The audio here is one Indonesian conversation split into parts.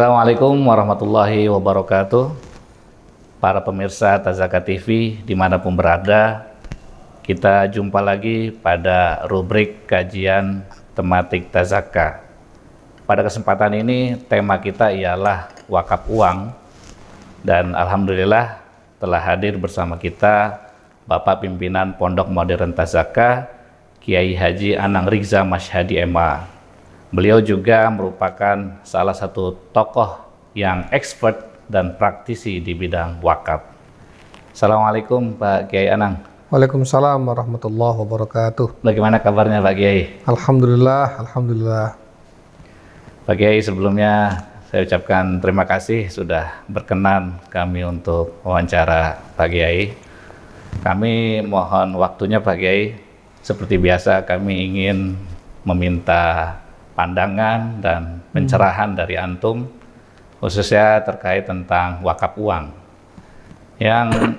Assalamualaikum warahmatullahi wabarakatuh. Para pemirsa Tazaka TV dimanapun berada, kita jumpa lagi pada rubrik kajian tematik Tazaka. Pada kesempatan ini tema kita ialah wakaf uang, dan alhamdulillah telah hadir bersama kita Bapak Pimpinan Pondok Modern Tazaka, Kiai Haji Anang Rizza Masyhadi MA. Beliau juga merupakan salah satu tokoh yang expert dan praktisi di bidang wakaf. Assalamualaikum Pak Kiai Anang. Waalaikumsalam warahmatullahi wabarakatuh. Bagaimana kabarnya Pak Kiai? Alhamdulillah. Pak Kiai, sebelumnya saya ucapkan terima kasih sudah berkenan kami untuk wawancara Pak Kiai. Kami mohon waktunya Pak Kiai. Seperti biasa kami ingin meminta pandangan dan pencerahan dari antum, khususnya terkait tentang wakaf uang yang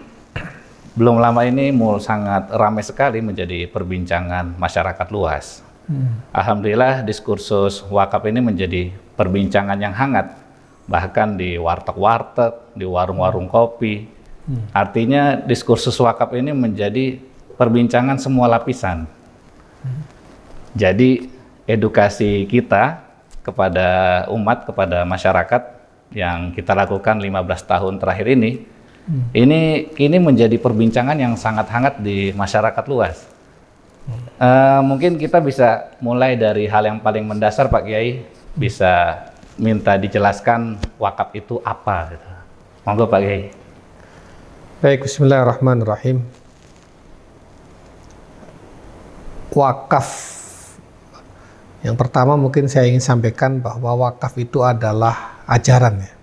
belum lama ini sangat ramai sekali menjadi perbincangan masyarakat luas. Alhamdulillah diskursus wakaf ini menjadi perbincangan yang hangat, bahkan di warteg-warteg, di warung-warung kopi. Artinya diskursus wakaf ini menjadi perbincangan semua lapisan. Jadi edukasi kita kepada umat, kepada masyarakat yang kita lakukan 15 tahun terakhir ini kini menjadi perbincangan yang sangat hangat di masyarakat luas. Mungkin kita bisa mulai dari hal yang paling mendasar Pak Kiai, bisa minta dijelaskan wakaf itu apa gitu. Monggo Pak Kiai. Baik, bismillahirrahmanirrahim. Wakaf. Yang pertama mungkin saya ingin sampaikan bahwa wakaf itu adalah ajaran ya.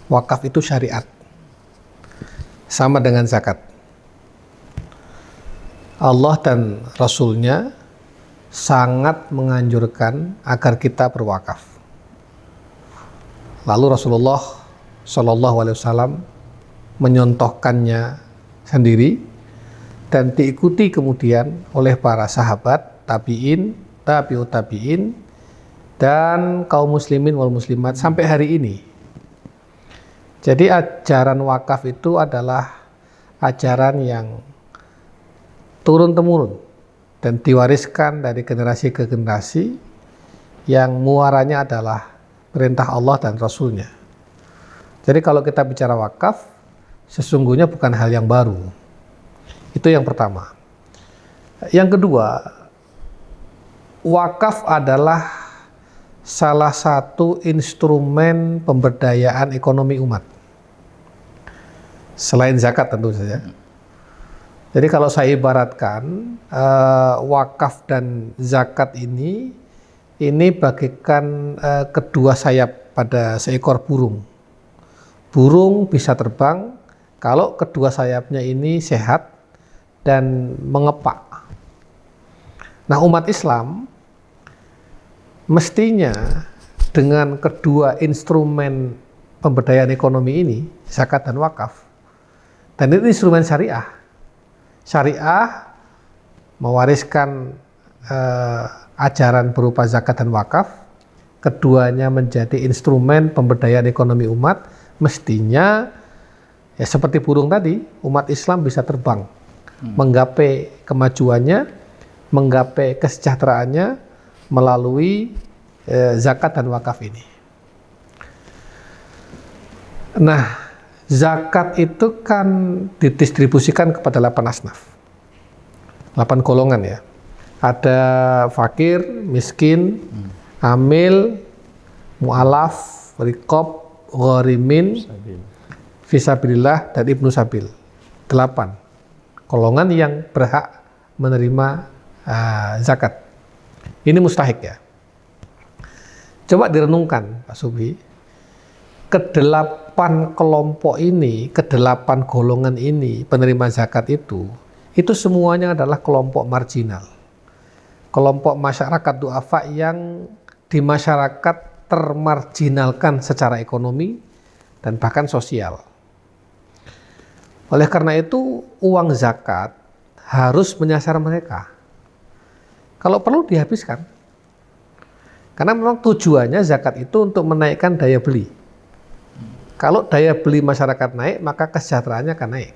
Wakaf itu syariat. Sama dengan zakat. Allah dan Rasul-Nya sangat menganjurkan agar kita berwakaf. Lalu Rasulullah SAW menyontohkannya sendiri dan diikuti kemudian oleh para sahabat, tabi'in, tabi'ut tabi'in, dan kaum muslimin wal muslimat sampai hari ini. Jadi ajaran wakaf itu adalah ajaran yang turun-temurun dan diwariskan dari generasi ke generasi, yang muaranya adalah perintah Allah dan Rasul-Nya. Jadi kalau kita bicara wakaf, sesungguhnya bukan hal yang baru. Itu yang pertama. Yang kedua, wakaf adalah salah satu instrumen pemberdayaan ekonomi umat. Selain zakat tentu saja. Jadi kalau saya ibaratkan wakaf dan zakat ini bagaikan kedua sayap pada seekor burung. Burung bisa terbang kalau kedua sayapnya ini sehat dan mengepak. Nah, umat Islam mestinya dengan kedua instrumen pemberdayaan ekonomi ini, zakat dan wakaf, dan ini instrumen syariah. Syariah mewariskan ajaran berupa zakat dan wakaf, keduanya menjadi instrumen pemberdayaan ekonomi umat, mestinya ya seperti burung tadi, umat Islam bisa terbang, menggapai kemajuannya, menggapai kesejahteraannya melalui zakat dan wakaf ini. Nah, zakat itu kan didistribusikan kepada 8 asnaf, 8 golongan ya. Ada fakir, miskin, amil, mu'alaf, riqab, gharimin, fisabilillah, dan ibnu sabil. 8 golongan yang berhak menerima zakat. Ini mustahik ya. Coba direnungkan Pak Subhi, ke-8 kelompok ini, ke-8 golongan ini penerima zakat itu semuanya adalah kelompok marginal. Kelompok masyarakat du'afa yang di masyarakat termarginalkan secara ekonomi dan bahkan sosial. Oleh karena itu, uang zakat harus menyasar mereka. Kalau perlu dihabiskan. Karena memang tujuannya zakat itu untuk menaikkan daya beli. Kalau daya beli masyarakat naik, maka kesejahteraannya akan naik.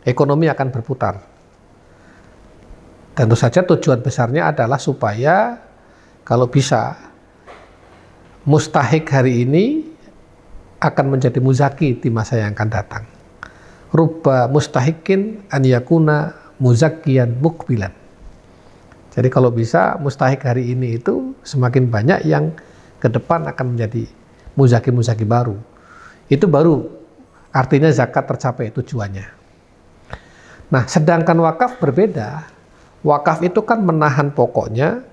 Ekonomi akan berputar. Tentu saja tujuan besarnya adalah supaya kalau bisa mustahik hari ini akan menjadi muzaki di masa yang akan datang. Rubba mustahikin an yakuna muzakkiyan mukbilan. Jadi kalau bisa mustahik hari ini itu semakin banyak yang ke depan akan menjadi muzaki-muzaki baru. Itu baru artinya zakat tercapai tujuannya. Nah, sedangkan wakaf berbeda. Wakaf itu kan menahan pokoknya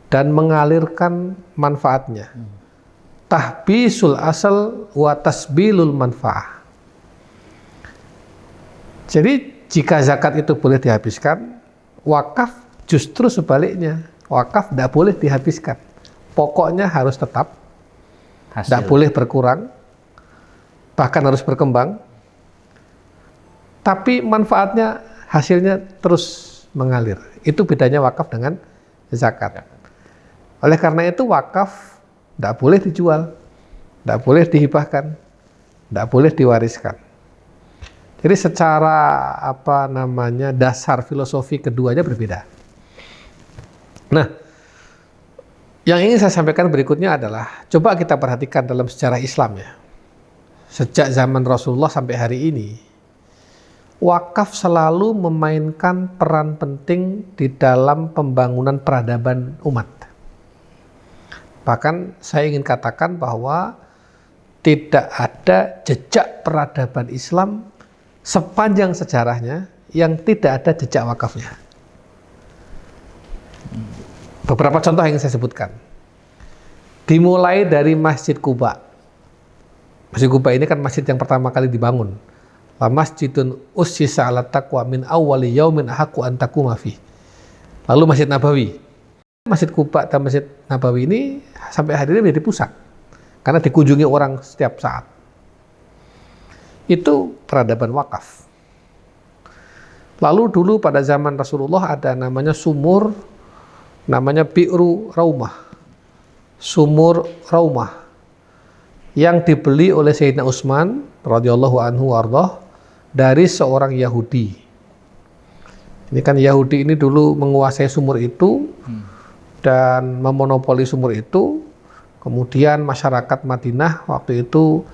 dan mengalirkan manfaatnya. Tahbisul asal wa tasbilul manfaah. Jadi jika zakat itu boleh dihabiskan, wakaf justru sebaliknya, wakaf tidak boleh dihabiskan. Pokoknya harus tetap, tidak boleh berkurang, bahkan harus berkembang. Tapi manfaatnya, hasilnya terus mengalir. Itu bedanya wakaf dengan zakat. Oleh karena itu wakaf tidak boleh dijual, tidak boleh dihibahkan, tidak boleh diwariskan. Jadi secara dasar filosofi keduanya berbeda. Nah, yang ingin saya sampaikan berikutnya adalah, coba kita perhatikan dalam sejarah Islam ya. Sejak zaman Rasulullah sampai hari ini, wakaf selalu memainkan peran penting di dalam pembangunan peradaban umat. Bahkan saya ingin katakan bahwa tidak ada jejak peradaban Islam sepanjang sejarahnya yang tidak ada jejak wakafnya. Beberapa contoh yang saya sebutkan. Dimulai dari Masjid Quba. Masjid Quba ini kan masjid yang pertama kali dibangun. La masjidun ussisa 'ala taqwa min awwali yaumin ahaqqu an taquma fi. Lalu Masjid Nabawi. Masjid Quba dan Masjid Nabawi ini sampai hari ini menjadi pusat karena dikunjungi orang setiap saat. Itu peradaban wakaf. Lalu dulu pada zaman Rasulullah ada namanya sumur, namanya Bi'ru Raumah, sumur Raumah, yang dibeli oleh Sayyidina Utsman radhiyallahu anhu warḍah dari seorang Yahudi. Ini kan Yahudi ini dulu menguasai sumur itu dan memonopoli sumur itu. Kemudian masyarakat Madinah waktu itu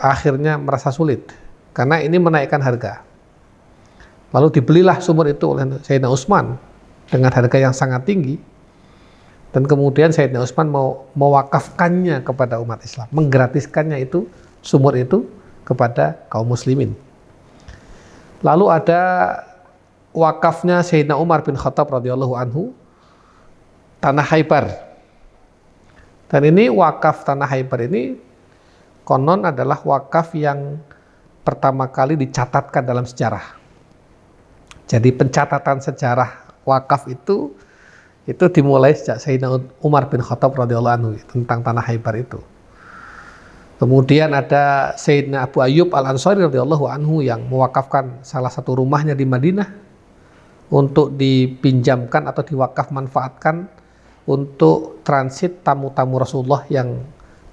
akhirnya merasa sulit karena ini menaikkan harga. Lalu dibelilah sumur itu oleh Sayyidina Utsman dengan harga yang sangat tinggi, dan kemudian Sayyidina Utsman mau mewakafkannya kepada umat Islam, menggratiskannya itu sumur itu kepada kaum muslimin. Lalu ada wakafnya Sayyidina Umar bin Khattab radhiyallahu anhu, tanah Khaibar. Dan ini wakaf tanah Khaibar ini konon adalah wakaf yang pertama kali dicatatkan dalam sejarah. Jadi pencatatan sejarah wakaf itu dimulai sejak Sayyidina Umar bin Khattab radhiyallahu anhu tentang tanah Khaibar itu. Kemudian ada Sayyidina Abu Ayyub Al-Ansari radhiyallahu anhu yang mewakafkan salah satu rumahnya di Madinah untuk dipinjamkan atau diwakaf manfaatkan untuk transit tamu-tamu Rasulullah yang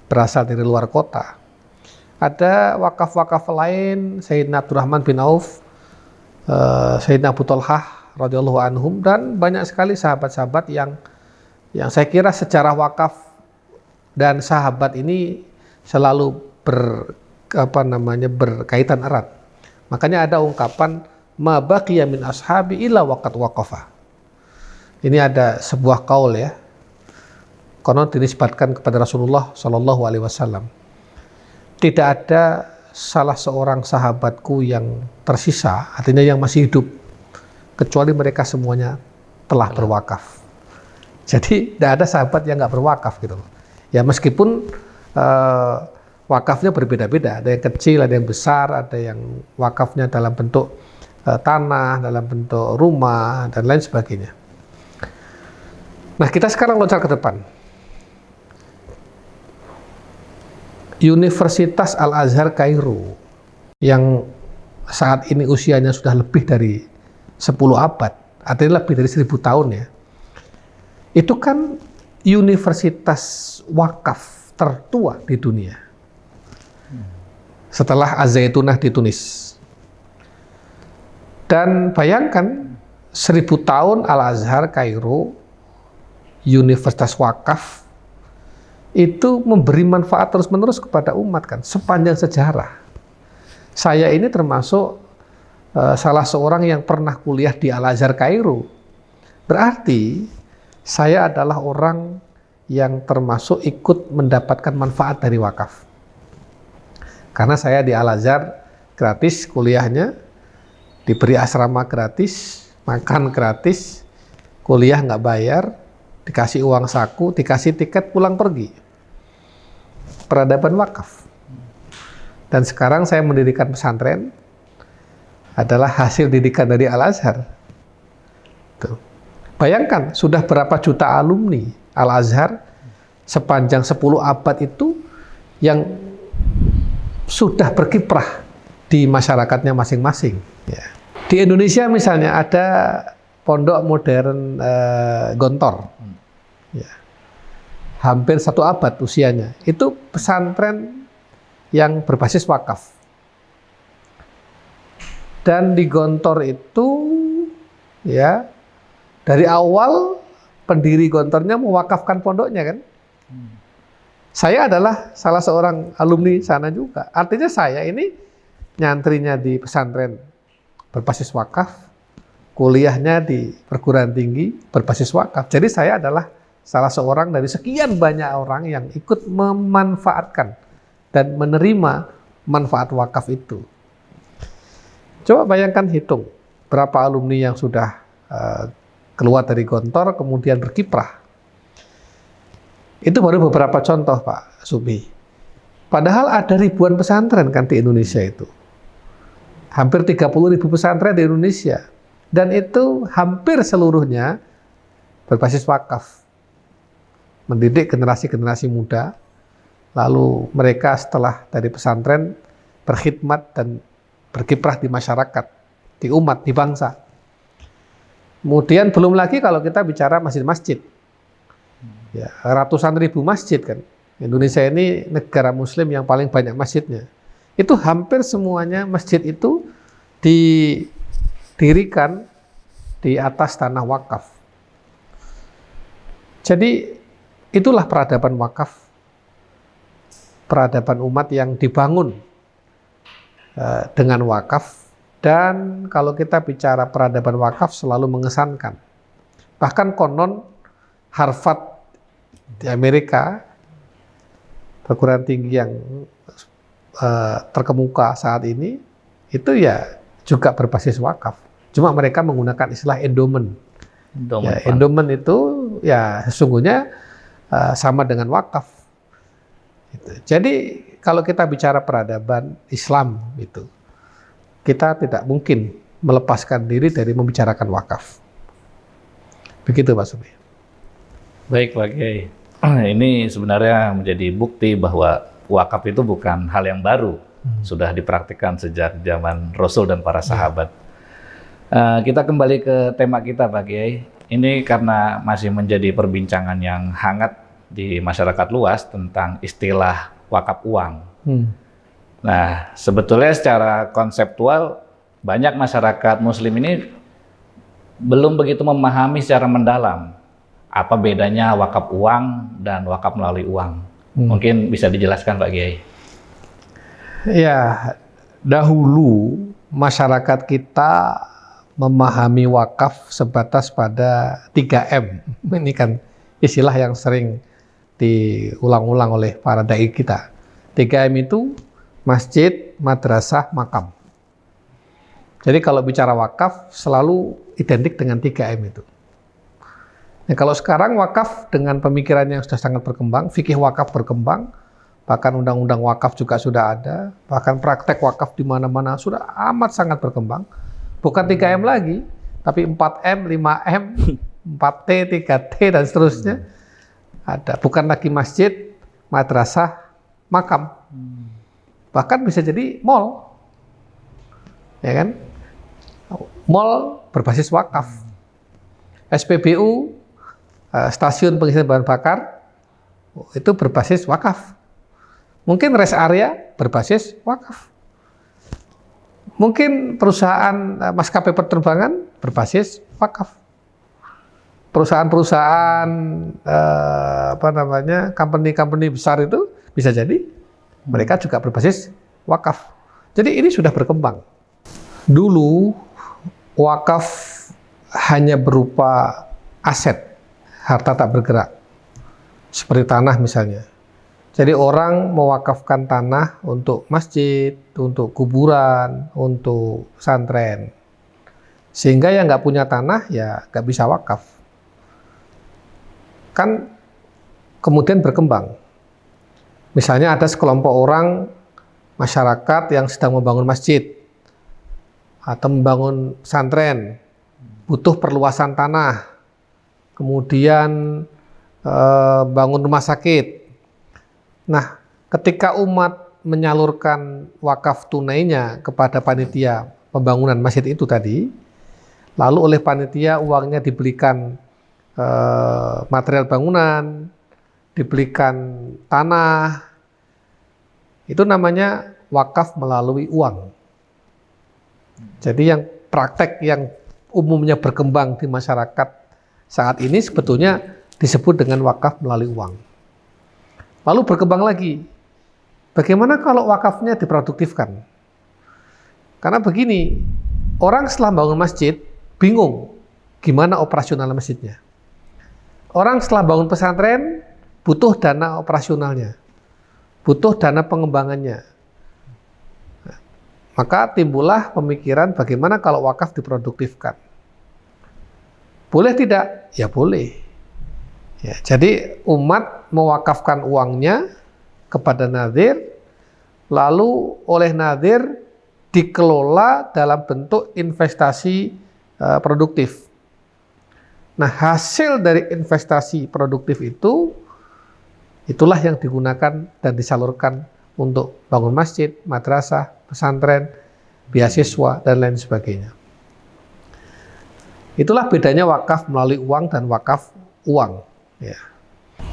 berasal dari luar kota. Ada wakaf-wakaf lain, Sayyidina Abdurrahman bin Auf, Sayyidina Abu Talhah radhiyallahu anhum, dan banyak sekali sahabat-sahabat yang saya kira sejarah wakaf dan sahabat ini selalu berkaitan erat. Makanya ada ungkapan ma baqiya min ashabi illa waqad waqafa. Ini ada sebuah kaul ya, konon dinisbatkan kepada Rasulullah Shallallahu Alaihi Wasallam. Tidak ada salah seorang sahabatku yang tersisa, artinya yang masih hidup, kecuali mereka semuanya telah berwakaf. Jadi tidak ada sahabat yang nggak berwakaf gitu. Ya meskipun wakafnya berbeda-beda, ada yang kecil, ada yang besar, ada yang wakafnya dalam bentuk tanah, dalam bentuk rumah, dan lain sebagainya. Nah, kita sekarang loncat ke depan. Universitas Al-Azhar Kairo yang saat ini usianya sudah lebih dari 10 abad, artinya lebih dari 1000 tahun ya. Itu kan universitas wakaf tertua di dunia setelah Az-Zaitunah di Tunis. Dan bayangkan 1000 tahun Al-Azhar Kairo, universitas wakaf itu memberi manfaat terus-menerus kepada umat kan sepanjang sejarah. Saya ini termasuk salah seorang yang pernah kuliah di Al-Azhar Kairo. Berarti saya adalah orang yang termasuk ikut mendapatkan manfaat dari wakaf. Karena saya di Al-Azhar gratis kuliahnya, diberi asrama gratis, makan gratis, kuliah nggak bayar, dikasih uang saku, dikasih tiket pulang pergi. Peradaban wakaf. Dan sekarang saya mendirikan pesantren adalah hasil didikan dari Al-Azhar. Tuh. Bayangkan, sudah berapa juta alumni Al-Azhar sepanjang 10 abad itu yang sudah berkiprah di masyarakatnya masing-masing. Ya. Di Indonesia misalnya ada pondok modern Gontor. Ya. Hampir 1 abad usianya. Itu pesantren yang berbasis wakaf. Dan di Gontor itu ya dari awal pendiri Gontornya mewakafkan pondoknya kan. Saya adalah salah seorang alumni sana juga. Artinya saya ini nyantrinya di pesantren berbasis wakaf, kuliahnya di perguruan tinggi berbasis wakaf. Jadi saya adalah salah seorang dari sekian banyak orang yang ikut memanfaatkan dan menerima manfaat wakaf itu. Coba bayangkan, hitung berapa alumni yang sudah keluar dari Gontor kemudian berkiprah. Itu baru beberapa contoh Pak Subi. Padahal ada ribuan pesantren kan di Indonesia itu. Hampir 30.000 pesantren di Indonesia. Dan itu hampir seluruhnya berbasis wakaf. Mendidik generasi-generasi muda. Lalu mereka setelah dari pesantren berkhidmat dan berkiprah di masyarakat, di umat, di bangsa. Kemudian belum lagi kalau kita bicara masjid-masjid. Ya, ratusan ribu masjid kan. Indonesia ini negara muslim yang paling banyak masjidnya. Itu hampir semuanya masjid itu didirikan di atas tanah wakaf. Jadi itulah peradaban wakaf. Peradaban umat yang dibangun dengan wakaf. Dan kalau kita bicara peradaban wakaf selalu mengesankan. Bahkan konon Harvard di Amerika, perguruan tinggi yang terkemuka saat ini, itu ya juga berbasis wakaf. Cuma mereka menggunakan istilah endowment. Endowment itu ya sesungguhnya sama dengan wakaf. Jadi kalau kita bicara peradaban Islam itu, kita tidak mungkin melepaskan diri dari membicarakan wakaf. Begitu Pak Subi. Baik Pak Kiai. Ini sebenarnya menjadi bukti bahwa wakaf itu bukan hal yang baru, sudah dipraktikkan sejak zaman Rasul dan para sahabat. Kita kembali ke tema kita Pak Kiai. Ini karena masih menjadi perbincangan yang hangat di masyarakat luas tentang istilah wakaf uang. Nah, sebetulnya secara konseptual banyak masyarakat Muslim ini belum begitu memahami secara mendalam apa bedanya wakaf uang dan wakaf melalui uang. Mungkin bisa dijelaskan Pak Kiai. Ya, dahulu masyarakat kita memahami wakaf sebatas pada 3M. Ini kan istilah yang sering diulang-ulang oleh para dai kita. 3M itu masjid, madrasah, makam. Jadi kalau bicara wakaf selalu identik dengan 3M itu. Nah, kalau sekarang wakaf dengan pemikiran yang sudah sangat berkembang, fikih wakaf berkembang, bahkan undang-undang wakaf juga sudah ada, bahkan praktek wakaf di mana-mana sudah amat sangat berkembang. Bukan 3M lagi, tapi 4M, 5M, 4T, 3T, dan seterusnya. Ada. Bukan lagi masjid, madrasah, makam. Bahkan bisa jadi mall. Ya kan? Mall berbasis wakaf. SPBU stasiun pengisian bahan bakar, itu berbasis wakaf. Mungkin rest area berbasis wakaf. Mungkin perusahaan maskapai penerbangan berbasis wakaf. Perusahaan-perusahaan company-company besar itu bisa jadi mereka juga berbasis wakaf. Jadi ini sudah berkembang. Dulu wakaf hanya berupa aset, harta tak bergerak, seperti tanah misalnya. Jadi orang mewakafkan tanah untuk masjid, untuk kuburan, untuk pesantren. Sehingga yang nggak punya tanah ya nggak bisa wakaf. Kan kemudian berkembang. Misalnya ada sekelompok orang masyarakat yang sedang membangun masjid atau membangun pesantren, butuh perluasan tanah, kemudian bangun rumah sakit. Nah, ketika umat menyalurkan wakaf tunainya kepada panitia pembangunan masjid itu tadi, lalu oleh panitia uangnya dibelikan material bangunan, dibelikan tanah, itu namanya wakaf melalui uang. Jadi yang praktek yang umumnya berkembang di masyarakat saat ini sebetulnya disebut dengan wakaf melalui uang. Lalu berkembang lagi, bagaimana kalau wakafnya diproduktifkan? Karena begini, orang setelah bangun masjid bingung gimana operasional masjidnya. Orang setelah bangun pesantren butuh dana operasionalnya, butuh dana pengembangannya. Maka timbullah pemikiran bagaimana kalau wakaf diproduktifkan. Boleh tidak? Ya boleh. Ya, jadi umat mewakafkan uangnya kepada nadhir, lalu oleh nadhir dikelola dalam bentuk investasi produktif. Nah, hasil dari investasi produktif itulah yang digunakan dan disalurkan untuk bangun masjid, madrasah, pesantren, beasiswa, dan lain sebagainya. Itulah bedanya wakaf melalui uang dan wakaf uang. Ya.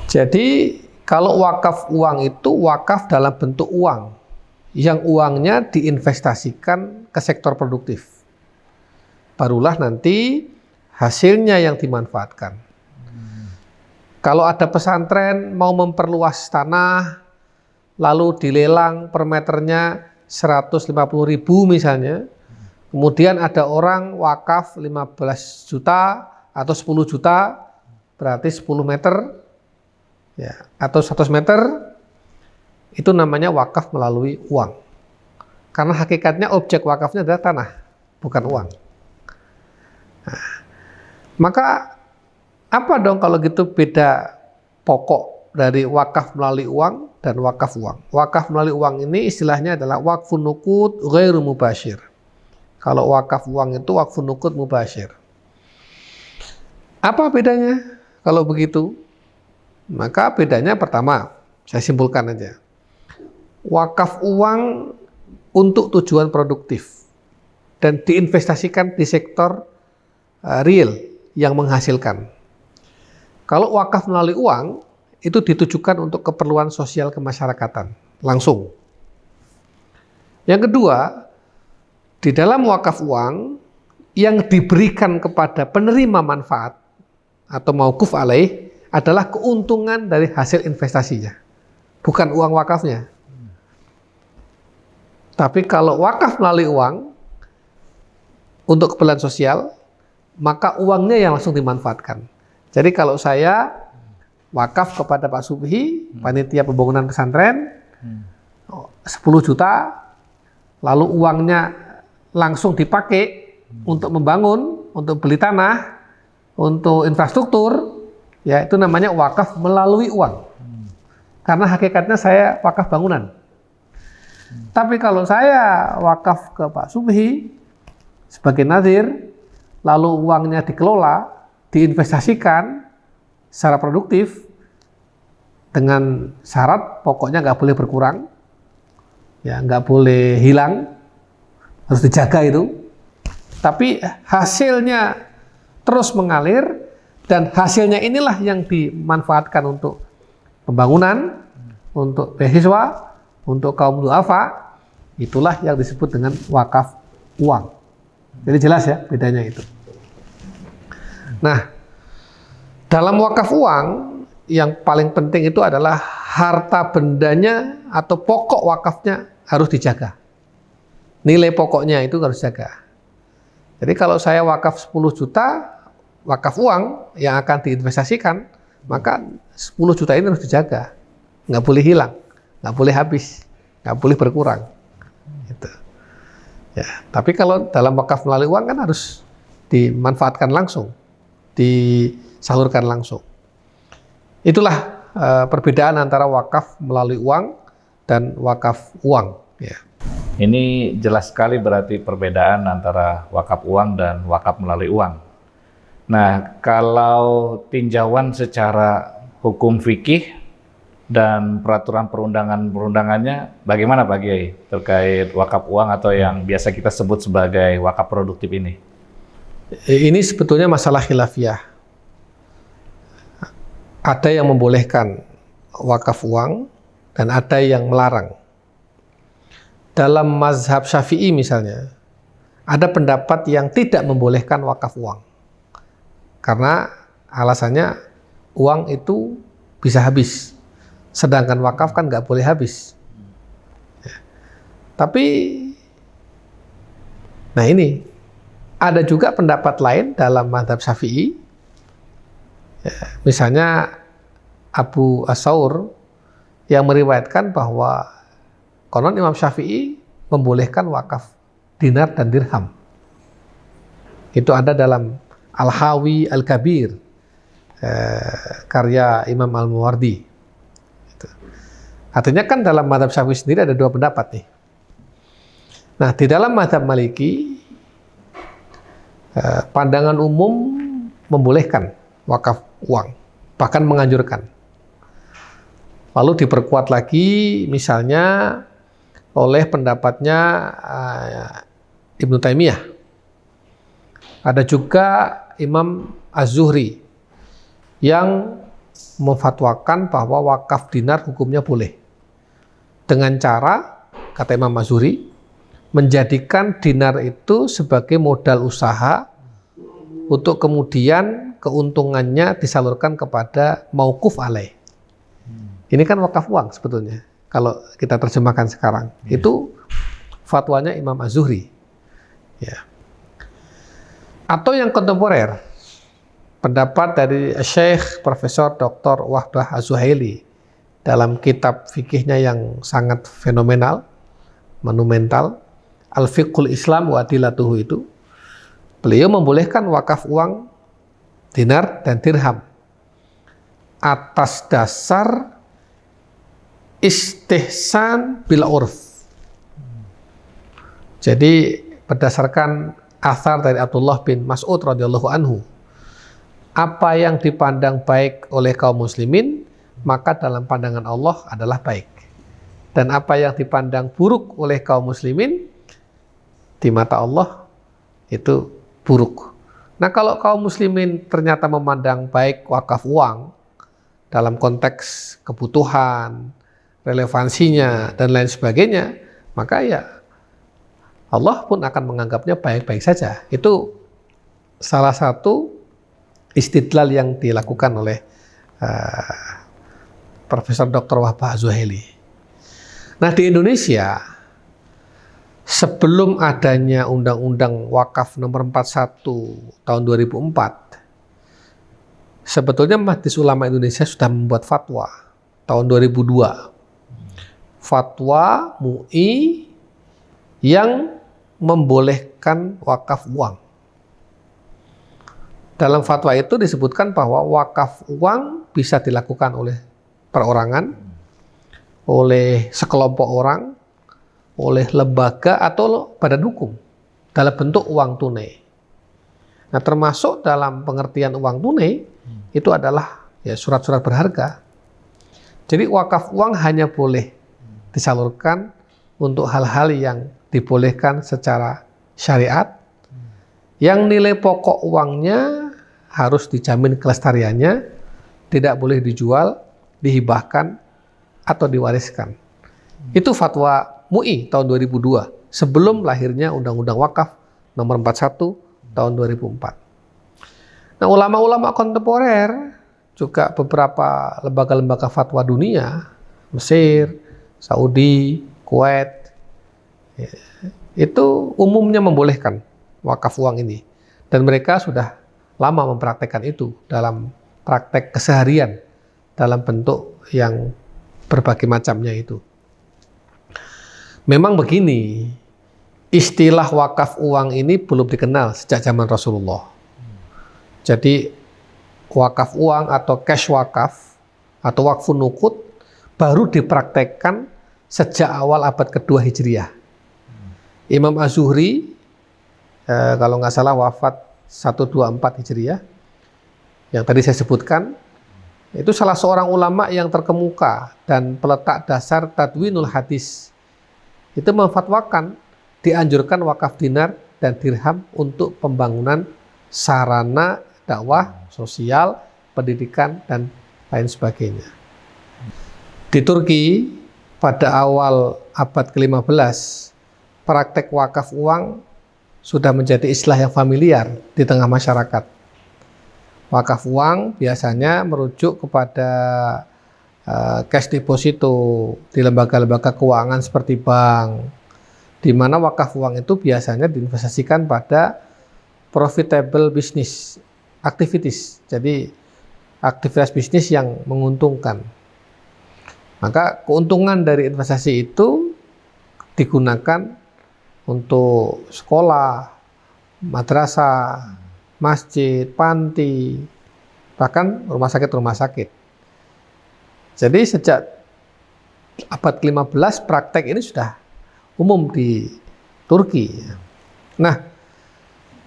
Jadi kalau wakaf uang itu wakaf dalam bentuk uang, yang uangnya diinvestasikan ke sektor produktif. Barulah nanti hasilnya yang dimanfaatkan. Kalau ada pesantren mau memperluas tanah, lalu dilelang per meternya 150.000 misalnya, kemudian ada orang wakaf 15 juta atau 10 juta, berarti 10 meter ya, atau 100 meter, itu namanya wakaf melalui uang. Karena hakikatnya objek wakafnya adalah tanah, bukan uang. Nah, maka apa dong kalau gitu beda pokok dari wakaf melalui uang dan wakaf uang? Wakaf melalui uang ini istilahnya adalah wakfun nuqud ghairu mubashir. Kalau wakaf uang itu wakfun nuqud mubashir. Apa bedanya? Kalau begitu, maka bedanya pertama, saya simpulkan aja. Wakaf uang untuk tujuan produktif dan diinvestasikan di sektor real yang menghasilkan. Kalau wakaf melalui uang, itu ditujukan untuk keperluan sosial kemasyarakatan, langsung. Yang kedua, di dalam wakaf uang, yang diberikan kepada penerima manfaat, atau mauquf alaih adalah keuntungan dari hasil investasinya, bukan uang wakafnya. Tapi kalau wakaf melalui uang untuk keperluan sosial, maka uangnya yang langsung dimanfaatkan. Jadi kalau saya wakaf kepada Pak Subhi, panitia pembangunan pesantren, 10 juta, lalu uangnya langsung dipakai untuk membangun, untuk beli tanah, untuk infrastruktur, ya itu namanya wakaf melalui uang. Karena hakikatnya saya wakaf bangunan. Tapi kalau saya wakaf ke Pak Subhi sebagai nadhir, lalu uangnya dikelola, diinvestasikan secara produktif dengan syarat pokoknya nggak boleh berkurang, ya nggak boleh hilang, harus dijaga itu. Tapi hasilnya terus mengalir, Dan hasilnya inilah yang dimanfaatkan untuk pembangunan, untuk beasiswa, untuk kaum duafa. Itulah yang disebut dengan wakaf uang. Jadi jelas ya bedanya itu. Nah, dalam wakaf uang yang paling penting itu adalah harta bendanya atau pokok wakafnya harus dijaga. Nilai pokoknya itu harus dijaga. Jadi kalau saya wakaf 10 juta, wakaf uang yang akan diinvestasikan, maka 10 juta ini harus dijaga. Nggak boleh hilang, nggak boleh habis, nggak boleh berkurang. Gitu. Ya, tapi kalau dalam wakaf melalui uang kan harus dimanfaatkan langsung, disalurkan langsung. Itulah perbedaan antara wakaf melalui uang dan wakaf uang. Ya. Ini jelas sekali berarti perbedaan antara wakaf uang dan wakaf melalui uang. Nah, kalau tinjauan secara hukum fikih dan peraturan perundangannya, bagaimana Pak Kiai terkait wakaf uang atau yang biasa kita sebut sebagai wakaf produktif ini? Ini sebetulnya masalah khilafiyah. Ada yang membolehkan wakaf uang dan ada yang melarang. Dalam mazhab Syafi'i misalnya, ada pendapat yang tidak membolehkan wakaf uang. Karena alasannya uang itu bisa habis. Sedangkan wakaf kan nggak boleh habis. Ya. Tapi, nah ini, ada juga pendapat lain dalam mazhab Syafi'i. Ya, misalnya Abu As-Saur yang meriwayatkan bahwa konon Imam Syafi'i membolehkan wakaf dinar dan dirham. Itu ada dalam Al-Hawi Al-Kabir, karya Imam Al-Muwardi. Gitu. Artinya kan dalam mazhab Syafi'i sendiri ada dua pendapat nih. Nah, di dalam mazhab Maliki, pandangan umum membolehkan wakaf uang, bahkan menganjurkan. Lalu diperkuat lagi misalnya oleh pendapatnya Ibnu Taimiyah. Ada juga Imam Az-Zuhri yang memfatwakan bahwa wakaf dinar hukumnya boleh. Dengan cara, kata Imam Az-Zuhri, menjadikan dinar itu sebagai modal usaha untuk kemudian keuntungannya disalurkan kepada mauquf alaih. Ini kan wakaf uang sebetulnya. Kalau kita terjemahkan sekarang, itu fatwanya Imam Az-Zuhri. Ya. Atau yang kontemporer, pendapat dari Syekh Profesor Dr. Wahbah Az-Zuhaili dalam kitab fikihnya yang sangat fenomenal, monumental, Al-Fiqhul Islam wa Adilatuhu itu, beliau membolehkan wakaf uang dinar dan dirham atas dasar istihsan bil urf. Jadi berdasarkan athar dari Abdullah bin Mas'ud radhiyallahu anhu, apa yang dipandang baik oleh kaum muslimin maka dalam pandangan Allah adalah baik, dan apa yang dipandang buruk oleh kaum muslimin di mata Allah itu buruk. Nah, kalau kaum muslimin ternyata memandang baik wakaf uang dalam konteks kebutuhan, relevansinya, dan lain sebagainya, maka ya Allah pun akan menganggapnya baik-baik saja. Itu salah satu istidlal yang dilakukan oleh Profesor Dr. Wahbah Az-Zuhaili. Nah, di Indonesia, sebelum adanya Undang-Undang Wakaf Nomor 41 tahun 2004, sebetulnya Majelis Ulama Indonesia sudah membuat fatwa tahun 2002. Fatwa MUI yang membolehkan wakaf uang. Dalam fatwa itu disebutkan bahwa wakaf uang bisa dilakukan oleh perorangan, oleh sekelompok orang, oleh lembaga atau badan hukum dalam bentuk uang tunai. Nah, termasuk dalam pengertian uang tunai itu adalah ya surat-surat berharga. Jadi wakaf uang hanya boleh disalurkan untuk hal-hal yang dibolehkan secara syariat, yang nilai pokok uangnya harus dijamin kelestariannya, tidak boleh dijual, dihibahkan, atau diwariskan. Itu fatwa MUI tahun 2002, sebelum lahirnya Undang-Undang Wakaf nomor 41 tahun 2004. Nah, ulama-ulama kontemporer, juga beberapa lembaga-lembaga fatwa dunia, Mesir, Saudi, Kuwait, itu umumnya membolehkan wakaf uang ini. Dan mereka sudah lama mempraktekkan itu dalam praktek keseharian, dalam bentuk yang berbagai macamnya itu. Memang begini, istilah wakaf uang ini belum dikenal sejak zaman Rasulullah. Jadi wakaf uang atau cash wakaf atau wakfun nuqud baru dipraktekkan sejak awal abad kedua Hijriah. Imam Az-Zuhri kalau nggak salah wafat 124 Hijriah, yang tadi saya sebutkan, itu salah seorang ulama yang terkemuka dan peletak dasar Tadwinul Hadis. Itu memfatwakan dianjurkan wakaf dinar dan dirham untuk pembangunan sarana dakwah, sosial, pendidikan, dan lain sebagainya. Di Turki, pada awal abad ke-15, praktek wakaf uang sudah menjadi istilah yang familiar di tengah masyarakat. Wakaf uang biasanya merujuk kepada cash deposito di lembaga-lembaga keuangan seperti bank, di mana wakaf uang itu biasanya diinvestasikan pada profitable business activities, jadi aktivitas bisnis yang menguntungkan. Maka keuntungan dari investasi itu digunakan untuk sekolah, madrasah, masjid, panti, bahkan rumah sakit. Jadi sejak abad ke-15 praktek ini sudah umum di Turki. Nah,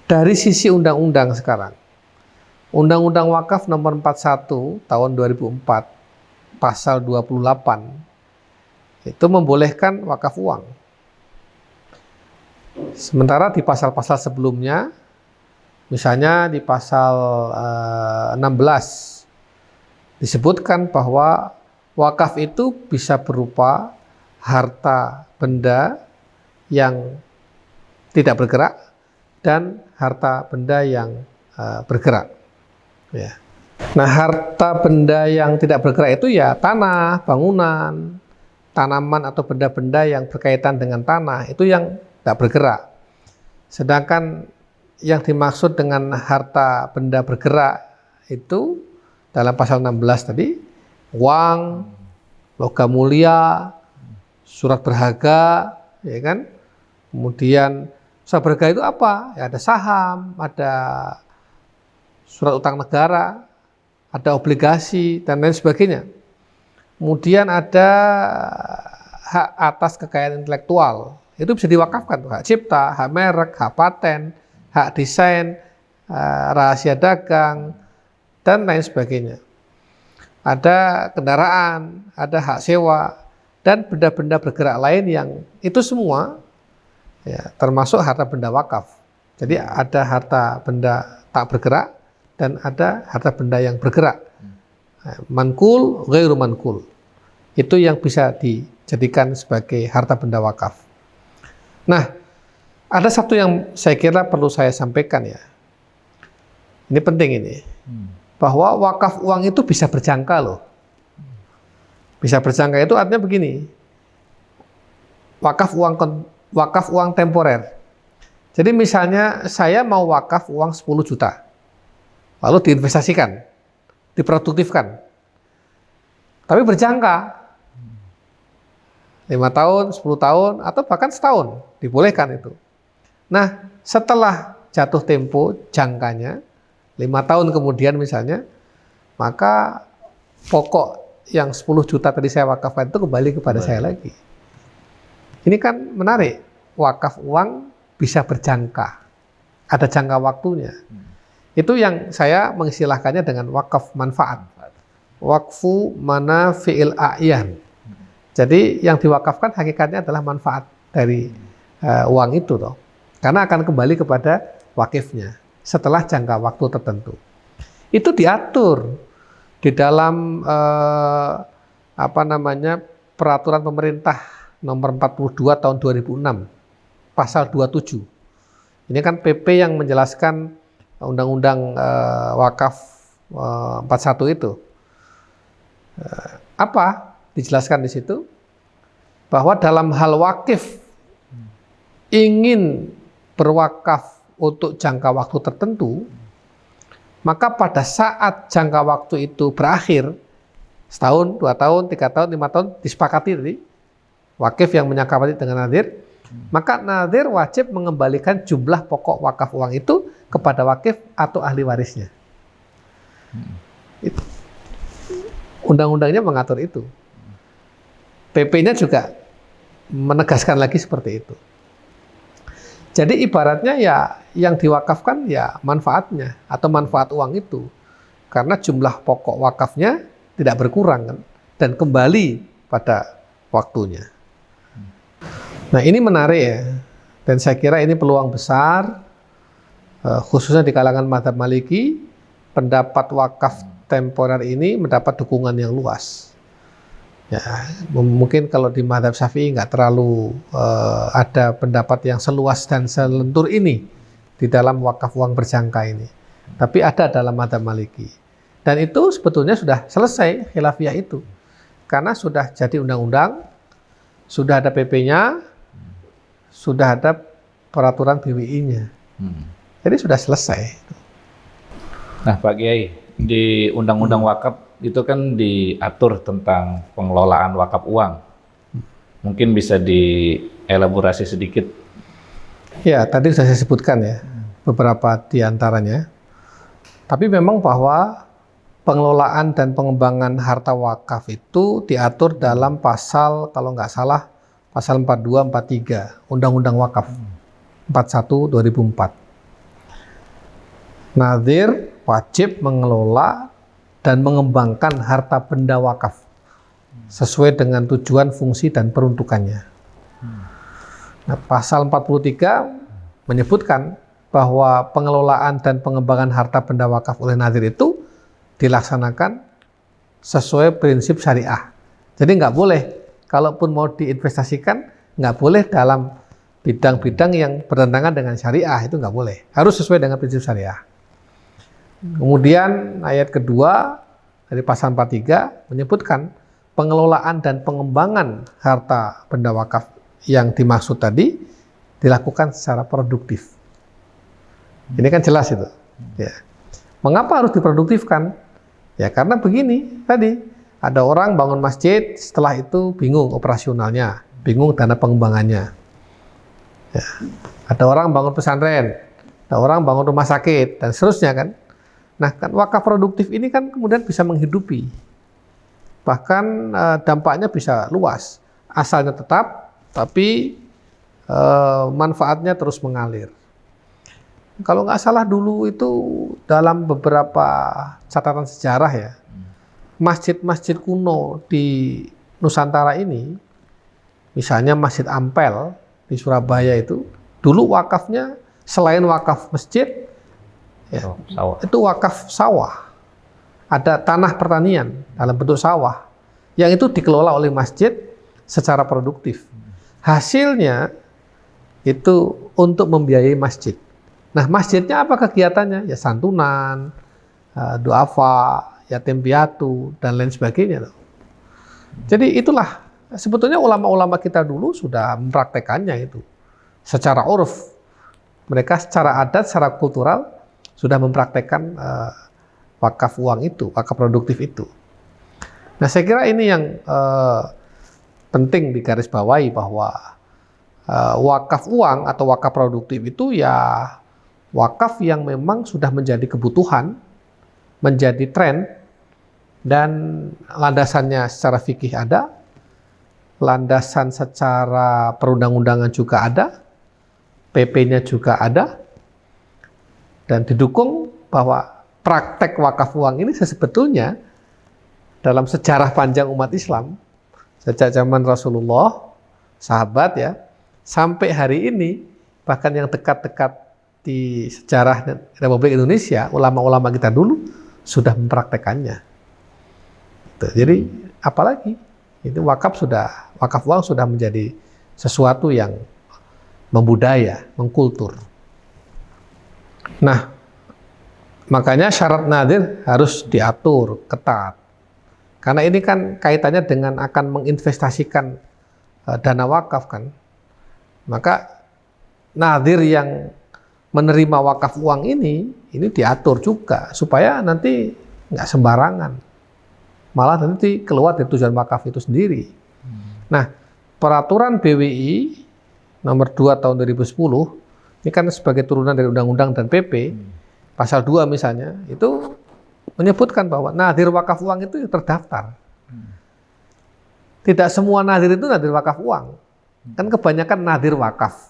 dari sisi undang-undang sekarang, Undang-Undang Wakaf nomor 41 tahun 2004 pasal 28 itu membolehkan wakaf uang. Sementara di pasal-pasal sebelumnya, misalnya di pasal 16 disebutkan bahwa wakaf itu bisa berupa harta benda yang tidak bergerak dan harta benda yang bergerak. Ya. Nah, harta benda yang tidak bergerak itu ya tanah, bangunan, tanaman atau benda-benda yang berkaitan dengan tanah itu yang tidak bergerak. Sedangkan yang dimaksud dengan harta benda bergerak itu dalam pasal 16 tadi, uang, logam mulia, surat berharga, ya kan? Kemudian surat berharga itu apa? Ya, ada saham, ada surat utang negara, ada obligasi, dan lain sebagainya. Kemudian ada hak atas kekayaan intelektual, itu bisa diwakafkan, hak cipta, hak merek, hak paten, hak desain, rahasia dagang, dan lain sebagainya. Ada kendaraan, ada hak sewa, dan benda-benda bergerak lain yang itu semua ya, termasuk harta benda wakaf. Jadi ada harta benda tak bergerak dan ada harta benda yang bergerak. Mankul, ghairu mankul. Itu yang bisa dijadikan sebagai harta benda wakaf. Nah, ada satu yang saya kira perlu saya sampaikan ya. Ini penting ini. Bahwa wakaf uang itu bisa berjangka loh. Bisa berjangka itu artinya begini. Wakaf uang temporer. Jadi misalnya saya mau wakaf uang 10 juta. Lalu diinvestasikan, diproduktifkan. Tapi berjangka. 5 tahun, 10 tahun, atau bahkan setahun. Dibolehkan itu. Nah, setelah jatuh tempo jangkanya, 5 tahun kemudian misalnya, maka pokok yang 10 juta tadi saya wakafkan itu kembali kepada saya lagi. Ini kan menarik. Wakaf uang bisa berjangka. Ada jangka waktunya. Itu yang saya mengistilahkannya dengan wakaf manfaat. Wakfu manafi'il a'yan. Jadi yang diwakafkan hakikatnya adalah manfaat dari uang itu toh. Karena akan kembali kepada wakifnya setelah jangka waktu tertentu. itu diatur di dalam peraturan pemerintah nomor 42 tahun 2006 pasal 27. Ini kan PP yang menjelaskan undang-undang wakaf 41 itu. Apa dijelaskan di situ? Bahwa dalam hal wakif ingin berwakaf untuk jangka waktu tertentu, maka pada saat jangka waktu itu berakhir, setahun, 2 tahun, 3 tahun, 5 tahun, disepakati tadi, wakif yang menyepakati dengan nadhir, maka nadhir wajib mengembalikan jumlah pokok wakaf uang itu kepada wakif atau ahli warisnya. Undang-undangnya mengatur itu. PP-nya juga menegaskan lagi seperti itu. Jadi ibaratnya ya yang diwakafkan ya manfaatnya atau manfaat uang itu. Karena jumlah pokok wakafnya tidak berkurang kan, dan kembali pada waktunya. Nah ini menarik ya, dan saya kira ini peluang besar, khususnya di kalangan mazhab Maliki, pendapat wakaf temporer ini mendapat dukungan yang luas. Ya, mungkin kalau di mazhab Syafi'i nggak terlalu ada pendapat yang seluas dan selentur ini di dalam wakaf uang berjangka ini. Tapi ada dalam mazhab Maliki. Dan itu sebetulnya sudah selesai khilafiyah itu. Karena sudah jadi undang-undang, sudah ada PP-nya, sudah ada peraturan BWI-nya. Jadi sudah selesai. Nah Pak Kiai, di Undang-Undang Wakaf itu kan diatur tentang pengelolaan wakaf uang. Mungkin bisa dielaborasi sedikit. Ya, tadi sudah saya sebutkan ya, beberapa di antaranya. Tapi memang bahwa pengelolaan dan pengembangan harta wakaf itu diatur dalam pasal, kalau nggak salah, pasal 42, 43, Undang-Undang Wakaf 41 2004. Nadhir wajib mengelola dan mengembangkan harta benda wakaf sesuai dengan tujuan, fungsi, dan peruntukannya. Nah, pasal 43 menyebutkan bahwa pengelolaan dan pengembangan harta benda wakaf oleh nadhir itu dilaksanakan sesuai prinsip syariah. Jadi nggak boleh, kalaupun mau diinvestasikan, nggak boleh dalam bidang-bidang yang bertentangan dengan syariah, itu nggak boleh. Harus sesuai dengan prinsip syariah. Kemudian ayat kedua dari pasal 43 menyebutkan pengelolaan dan pengembangan harta benda wakaf yang dimaksud tadi dilakukan secara produktif. Ini kan jelas itu. Ya. Mengapa harus diproduktifkan? Ya karena begini tadi, ada orang bangun masjid, setelah itu bingung operasionalnya, bingung dana pengembangannya. Ya. Ada orang bangun pesantren, ada orang bangun rumah sakit, dan seterusnya kan. Nah, kan wakaf produktif ini kan kemudian bisa menghidupi. Bahkan dampaknya bisa luas. Asalnya tetap, tapi manfaatnya terus mengalir. Kalau nggak salah dulu itu dalam beberapa catatan sejarah ya, masjid-masjid kuno di Nusantara ini, misalnya Masjid Ampel di Surabaya itu, dulu wakafnya selain wakaf masjid, ya, itu wakaf sawah. Ada tanah pertanian dalam bentuk sawah yang itu dikelola oleh masjid secara produktif. Hasilnya itu untuk membiayai masjid. Nah, masjidnya apa kegiatannya? Ya santunan, duafa, yatim piatu, dan lain sebagainya. Jadi itulah sebetulnya ulama-ulama kita dulu sudah mempraktekannya itu secara uruf. Mereka secara adat, secara kultural sudah mempraktekkan wakaf uang itu, wakaf produktif itu. Nah, saya kira ini yang penting digarisbawahi bahwa wakaf uang atau wakaf produktif itu ya wakaf yang memang sudah menjadi kebutuhan, menjadi tren, dan landasannya secara fikih ada, landasan secara perundang-undangan juga ada, PP-nya juga ada, dan didukung bahwa praktek wakaf uang ini sebetulnya dalam sejarah panjang umat Islam, sejak zaman Rasulullah, sahabat ya, sampai hari ini, bahkan yang dekat-dekat di sejarah Republik Indonesia, ulama-ulama kita dulu sudah mempraktekannya. Jadi apalagi itu wakaf uang sudah menjadi sesuatu yang membudaya, mengkultur. Nah, makanya syarat nadir harus diatur ketat. Karena ini kan kaitannya dengan akan menginvestasikan dana wakaf kan. Maka nadir yang menerima wakaf uang ini diatur juga supaya nanti nggak sembarangan. Malah nanti keluar dari tujuan wakaf itu sendiri. Nah, peraturan BWI nomor 2 tahun 2010 ini kan sebagai turunan dari undang-undang dan PP pasal 2 misalnya itu menyebutkan bahwa nadir wakaf uang itu terdaftar. Tidak semua nadir itu nadir wakaf uang. Kan kebanyakan nadir wakaf.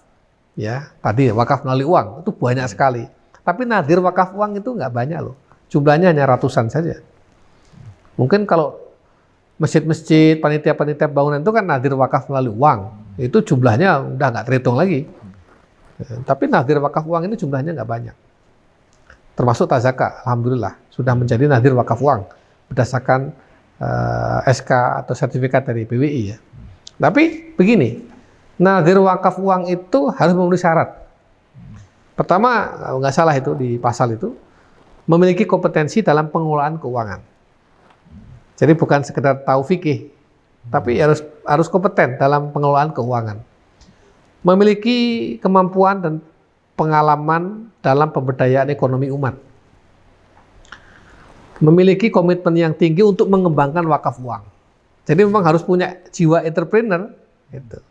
Ya, tadi wakaf melalui uang itu banyak sekali. Tapi nadir wakaf uang itu nggak banyak loh. Jumlahnya hanya ratusan saja. Mungkin kalau masjid-masjid, panitia-panitia bangunan itu kan nadir wakaf melalui uang. Itu jumlahnya udah nggak terhitung lagi. Tapi nadir wakaf uang ini jumlahnya nggak banyak. Termasuk Tazaka, alhamdulillah sudah menjadi nadir wakaf uang berdasarkan SK atau sertifikat dari BWI ya. Tapi begini, nadir wakaf uang itu harus memenuhi syarat. Pertama, nggak salah itu di pasal itu, memiliki kompetensi dalam pengelolaan keuangan. Jadi bukan sekedar tahu fikih, tapi harus kompeten dalam pengelolaan keuangan. Memiliki kemampuan dan pengalaman dalam pemberdayaan ekonomi umat. Memiliki komitmen yang tinggi untuk mengembangkan wakaf uang. Jadi memang harus punya jiwa entrepreneur. Gitu.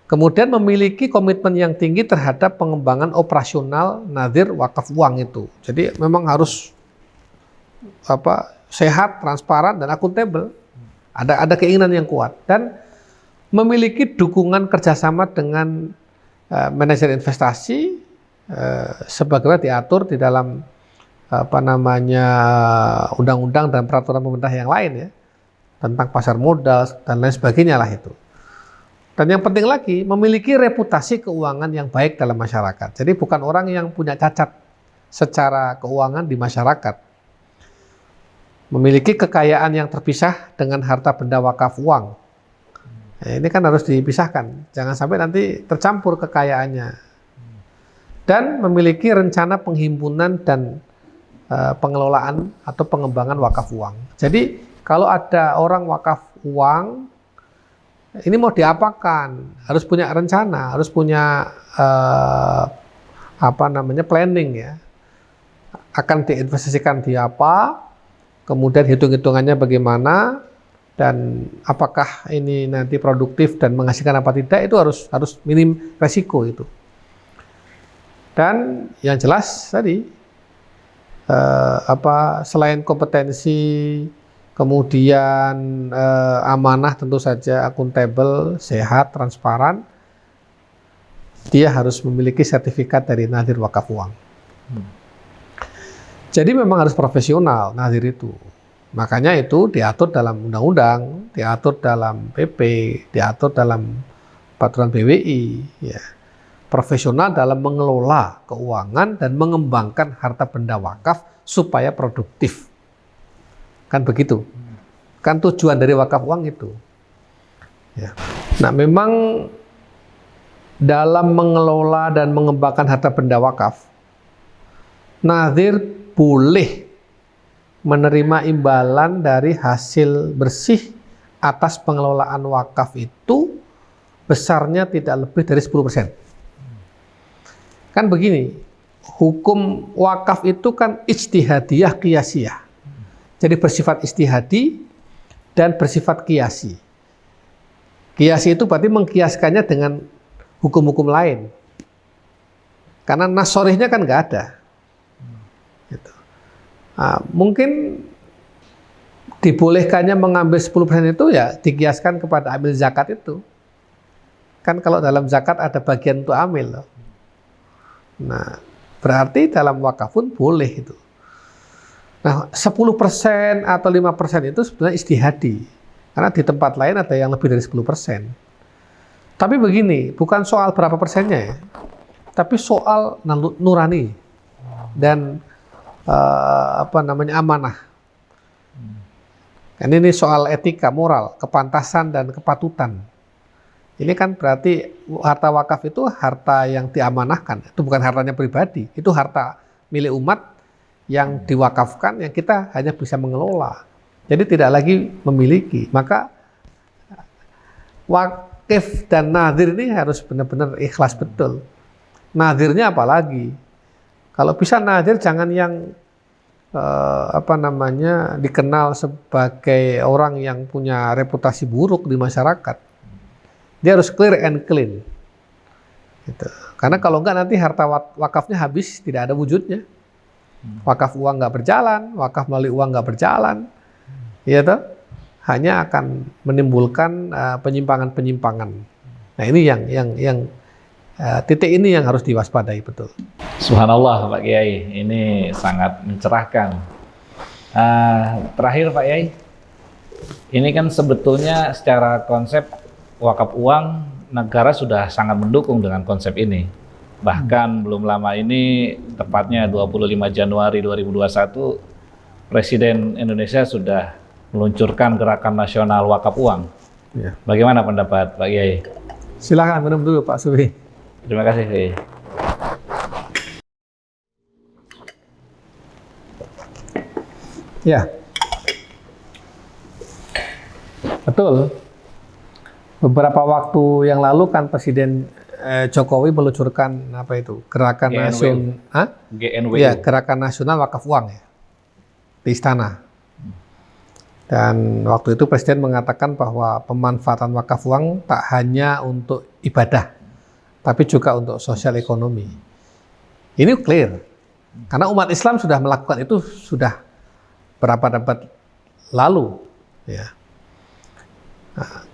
Kemudian memiliki komitmen yang tinggi terhadap pengembangan operasional nadir wakaf uang itu. Jadi memang harus sehat, transparan, dan akuntabel. Ada keinginan yang kuat dan memiliki dukungan kerjasama dengan manajer investasi sebagaimana diatur di dalam undang-undang dan peraturan pemerintah yang lain ya tentang pasar modal dan lain sebagainya lah itu. Dan yang penting lagi memiliki reputasi keuangan yang baik dalam masyarakat. Jadi bukan orang yang punya cacat secara keuangan di masyarakat. Memiliki kekayaan yang terpisah dengan harta benda wakaf uang. Nah, ini kan harus dipisahkan, jangan sampai nanti tercampur kekayaannya. Dan memiliki rencana penghimpunan dan pengelolaan atau pengembangan wakaf uang. Jadi kalau ada orang wakaf uang, ini mau diapakan? Harus punya rencana, harus punya planning ya. Akan diinvestasikan di apa? Kemudian hitung-hitungannya bagaimana dan apakah ini nanti produktif dan menghasilkan apa tidak, itu harus minim resiko itu. Dan yang jelas tadi selain kompetensi, kemudian amanah tentu saja, akuntabel, sehat, transparan, dia harus memiliki sertifikat dari nadir wakaf uang. Jadi memang harus profesional nadir itu. Makanya itu diatur dalam undang-undang, diatur dalam PP, diatur dalam peraturan BWI. Ya. Profesional dalam mengelola keuangan dan mengembangkan harta benda wakaf supaya produktif. Kan begitu. Kan tujuan dari wakaf uang itu. Ya. Nah memang dalam mengelola dan mengembangkan harta benda wakaf, nadir boleh menerima imbalan dari hasil bersih atas pengelolaan wakaf itu besarnya tidak lebih dari 10%. Kan begini, hukum wakaf itu kan ijtihadiyah qiyasiyah. Jadi bersifat ijtihadi dan bersifat qiyasi. Qiyasi itu berarti mengkiaskannya dengan hukum-hukum lain. Karena nas shorihnya kan nggak ada. Gitu. Nah, mungkin dibolehkannya mengambil 10% itu ya dikiaskan kepada amil zakat itu. Kan kalau dalam zakat ada bagian untuk amil loh. Nah, berarti dalam wakaf pun boleh itu. Nah, 10% atau 5% itu sebenarnya ijtihadi. Karena di tempat lain ada yang lebih dari 10%. Tapi begini, bukan soal berapa persennya ya. Tapi soal nurani dan amanah. Ini soal etika, moral, kepantasan dan kepatutan. Ini kan berarti harta wakaf itu harta yang diamanahkan. Itu bukan hartanya pribadi, itu harta milik umat yang diwakafkan, yang kita hanya bisa mengelola. Jadi tidak lagi memiliki. Maka wakif dan nadhir ini harus benar-benar ikhlas betul. Nadhirnya apalagi? Kalau bisa nadhir jangan yang dikenal sebagai orang yang punya reputasi buruk di masyarakat. Dia harus clear and clean. Gitu. Karena kalau enggak nanti harta wakafnya habis, tidak ada wujudnya. Wakaf uang nggak berjalan, wakaf melalui uang nggak berjalan, ya toh? Hanya akan menimbulkan penyimpangan-penyimpangan. Nah ini yang titik ini yang harus diwaspadai betul. Subhanallah Pak Kiai, ini sangat mencerahkan. Terakhir Pak Kiai, ini kan sebetulnya secara konsep wakaf uang negara sudah sangat mendukung dengan konsep ini. Bahkan belum lama ini, tepatnya 25 Januari 2021, Presiden Indonesia sudah meluncurkan gerakan nasional wakaf uang. Ya. Bagaimana pendapat Pak Kiai? Silakan minum dulu Pak Subi. Terima kasih Kiai. Ya, betul. Beberapa waktu yang lalu kan Presiden Jokowi meluncurkan gerakan nasional, GNW. Ya, gerakan nasional wakaf uang ya, di istana. Dan waktu itu Presiden mengatakan bahwa pemanfaatan wakaf uang tak hanya untuk ibadah, tapi juga untuk sosial ekonomi. Ini clear, karena umat Islam sudah melakukan itu sudah berapa abad lalu. Ya. Nah,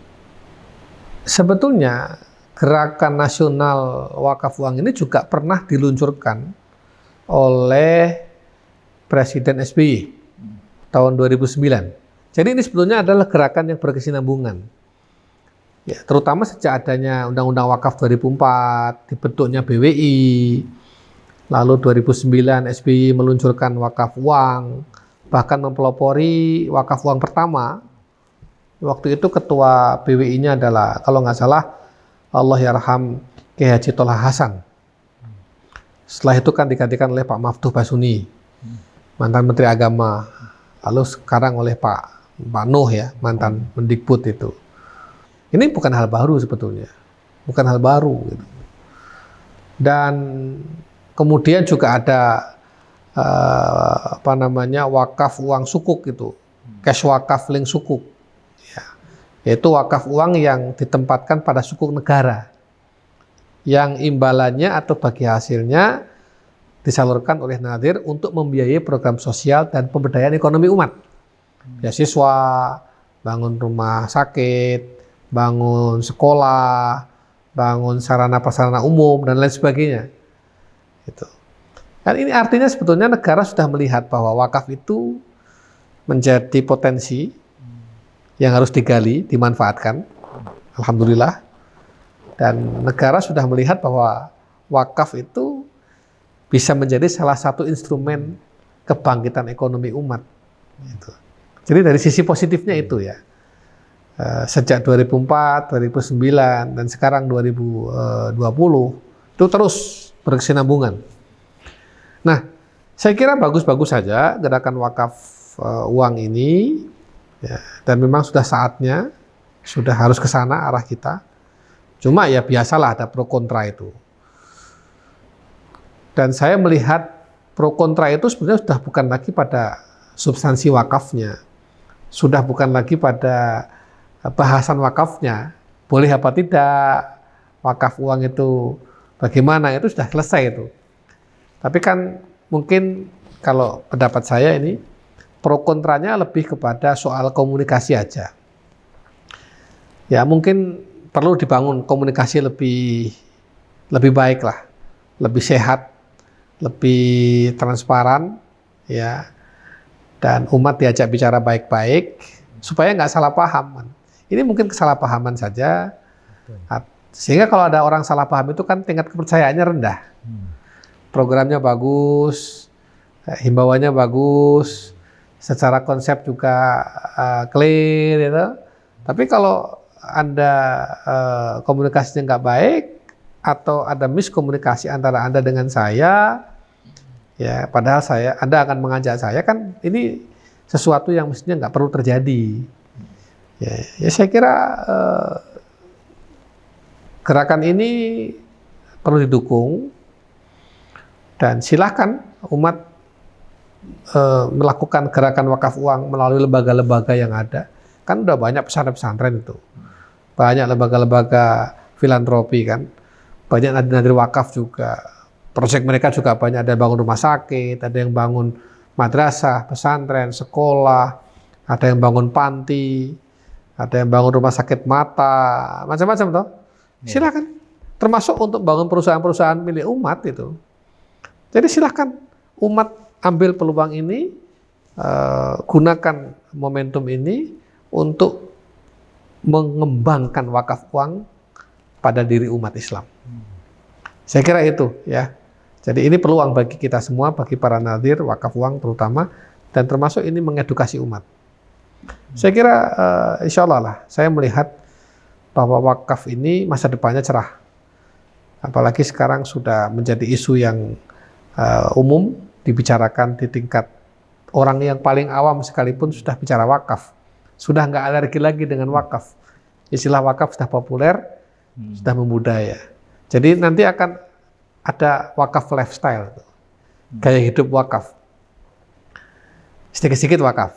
sebetulnya gerakan nasional wakaf uang ini juga pernah diluncurkan oleh Presiden SBY tahun 2009. Jadi ini sebetulnya adalah gerakan yang berkesinambungan. Ya, terutama sejak adanya Undang-Undang Wakaf 2004, dibentuknya BWI, lalu 2009 SBY meluncurkan wakaf uang, bahkan mempelopori wakaf uang pertama. Waktu itu ketua BWI-nya adalah, kalau nggak salah, Allahyarham Kiai Haji Tholha Hasan. Setelah itu kan digantikan oleh Pak Maftuh Basuni, mantan Menteri Agama. Lalu sekarang oleh Pak Nuh ya, mantan Mendikbud itu. Ini bukan hal baru sebetulnya, bukan hal baru. Gitu. Dan kemudian juga ada wakaf uang sukuk itu, cash wakaf link sukuk, ya. Yaitu wakaf uang yang ditempatkan pada sukuk negara, yang imbalannya atau bagi hasilnya disalurkan oleh nadhir untuk membiayai program sosial dan pemberdayaan ekonomi umat. Beasiswa, bangun rumah sakit, bangun sekolah, bangun sarana prasarana umum, dan lain sebagainya. Gitu. Dan ini artinya sebetulnya negara sudah melihat bahwa wakaf itu menjadi potensi yang harus digali, dimanfaatkan. Alhamdulillah. Dan negara sudah melihat bahwa wakaf itu bisa menjadi salah satu instrumen kebangkitan ekonomi umat. Gitu. Jadi dari sisi positifnya itu ya. Sejak 2004, 2009, dan sekarang 2020, itu terus berkesinambungan. Nah, saya kira bagus-bagus saja gerakan wakaf uang ini, ya, dan memang sudah saatnya, sudah harus ke sana arah kita. Cuma ya biasalah ada pro kontra itu. Dan saya melihat pro kontra itu sebenarnya sudah bukan lagi pada substansi wakafnya, sudah bukan lagi pada bahasan wakafnya, boleh apa tidak, wakaf uang itu bagaimana, itu sudah selesai itu. Tapi kan mungkin kalau pendapat saya ini, pro kontranya lebih kepada soal komunikasi aja. Ya mungkin perlu dibangun komunikasi lebih baik lah, lebih sehat, lebih transparan, ya, dan umat diajak bicara baik-baik supaya nggak salah paham. Ini mungkin kesalahpahaman saja, sehingga kalau ada orang salah paham itu kan tingkat kepercayaannya rendah. Programnya bagus, himbauannya bagus, secara konsep juga clear, gitu. Tapi kalau Anda komunikasinya nggak baik atau ada miskomunikasi antara Anda dengan saya, ya padahal Anda akan mengajak saya, kan ini sesuatu yang mestinya nggak perlu terjadi. Ya saya kira gerakan ini perlu didukung dan silakan umat melakukan gerakan wakaf uang melalui lembaga-lembaga yang ada. Kan udah banyak pesantren-pesantren itu, banyak lembaga-lembaga filantropi kan, banyak nadir-nadir wakaf juga. Proyek mereka juga banyak, ada yang bangun rumah sakit, ada yang bangun madrasah, pesantren, sekolah, ada yang bangun panti, ada yang bangun rumah sakit mata, macam-macam toh. Silakan. Termasuk untuk bangun perusahaan-perusahaan milik umat itu. Jadi silakan umat ambil peluang ini, gunakan momentum ini untuk mengembangkan wakaf uang pada diri umat Islam. Saya kira itu ya. Jadi ini peluang bagi kita semua, bagi para nadir wakaf uang terutama, dan termasuk ini mengedukasi umat. Saya kira insya Allah lah, saya melihat bahwa wakaf ini masa depannya cerah. Apalagi sekarang sudah menjadi isu yang umum dibicarakan di tingkat orang yang paling awam sekalipun sudah bicara wakaf. Sudah nggak alergi lagi dengan wakaf. Istilah wakaf sudah populer, sudah membudaya. Jadi nanti akan ada wakaf lifestyle, gaya hidup wakaf. Sedikit-sedikit wakaf,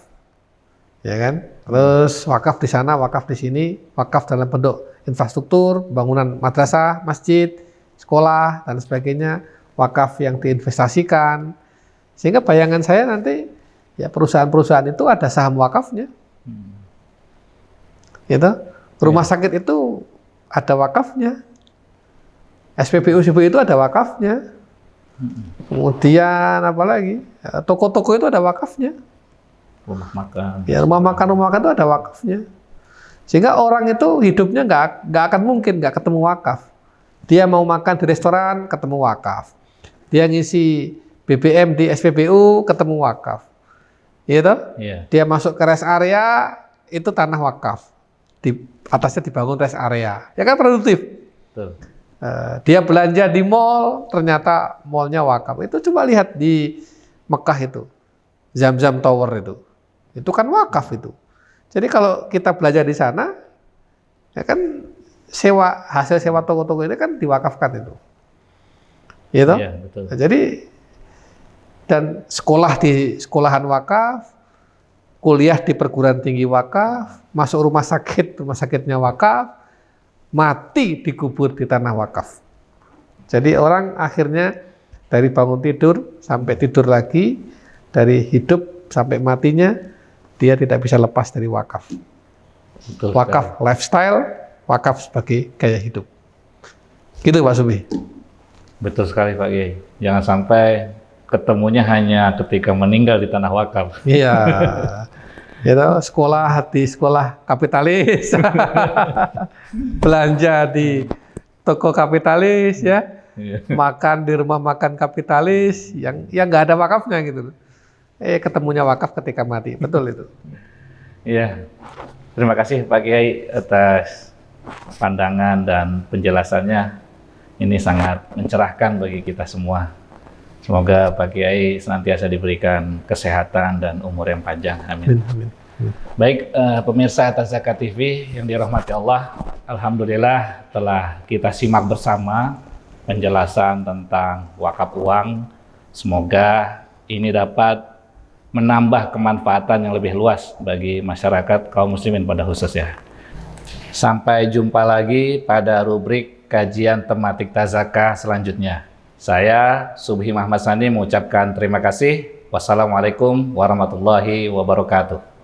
ya kan? Terus wakaf di sana, wakaf di sini, wakaf dalam bentuk infrastruktur, bangunan madrasah, masjid, sekolah, dan sebagainya, wakaf yang diinvestasikan. Sehingga bayangan saya nanti, ya perusahaan-perusahaan itu ada saham wakafnya. Gitu. Rumah sakit itu ada wakafnya. SPBU itu ada wakafnya. Kemudian apa lagi? Toko-toko itu ada wakafnya. Rumah makan. Ya, rumah makan itu ada wakafnya. Sehingga orang itu hidupnya nggak akan mungkin nggak ketemu wakaf. Dia mau makan di restoran, ketemu wakaf. Dia ngisi BBM di SPBU, ketemu wakaf. Gitu? Yeah. Dia masuk ke rest area, itu tanah wakaf. Di atasnya dibangun rest area. Ya kan produktif? Betul. Dia belanja di mall, ternyata mallnya wakaf. Itu coba lihat di Mekah itu, Zam-Zam Tower itu kan wakaf itu. Jadi kalau kita belajar di sana, ya kan hasil sewa toko-toko ini kan diwakafkan itu, gitu. Iya, betul. Jadi dan sekolah di sekolahan wakaf, kuliah di perguruan tinggi wakaf, masuk rumah sakitnya wakaf. Mati dikubur di tanah wakaf. Jadi orang akhirnya dari bangun tidur sampai tidur lagi, dari hidup sampai matinya, dia tidak bisa lepas dari wakaf. Betul Wakaf sekali. lifestyle, wakaf sebagai gaya hidup. Gitu Pak Sumi. Betul sekali Pak Kiai. Jangan sampai ketemunya hanya ketika meninggal di tanah wakaf. Iya. Gitu, di sekolah kapitalis, belanja di toko kapitalis, ya, makan di rumah makan kapitalis, yang nggak ada wakafnya gitu. Ketemunya wakaf ketika mati, betul itu. Iya, terima kasih Pak Kiai atas pandangan dan penjelasannya. Ini sangat mencerahkan bagi kita semua. Semoga Pak Kiai senantiasa diberikan kesehatan dan umur yang panjang. Amin. Amin. Baik, pemirsa Tazakar TV yang dirahmati Allah, alhamdulillah telah kita simak bersama penjelasan tentang wakaf uang. Semoga ini dapat menambah kemanfaatan yang lebih luas bagi masyarakat kaum muslimin pada khususnya. Sampai jumpa lagi pada rubrik kajian tematik Tazakar selanjutnya. Saya Subhi Muhammad Sani mengucapkan terima kasih. Wassalamualaikum warahmatullahi wabarakatuh.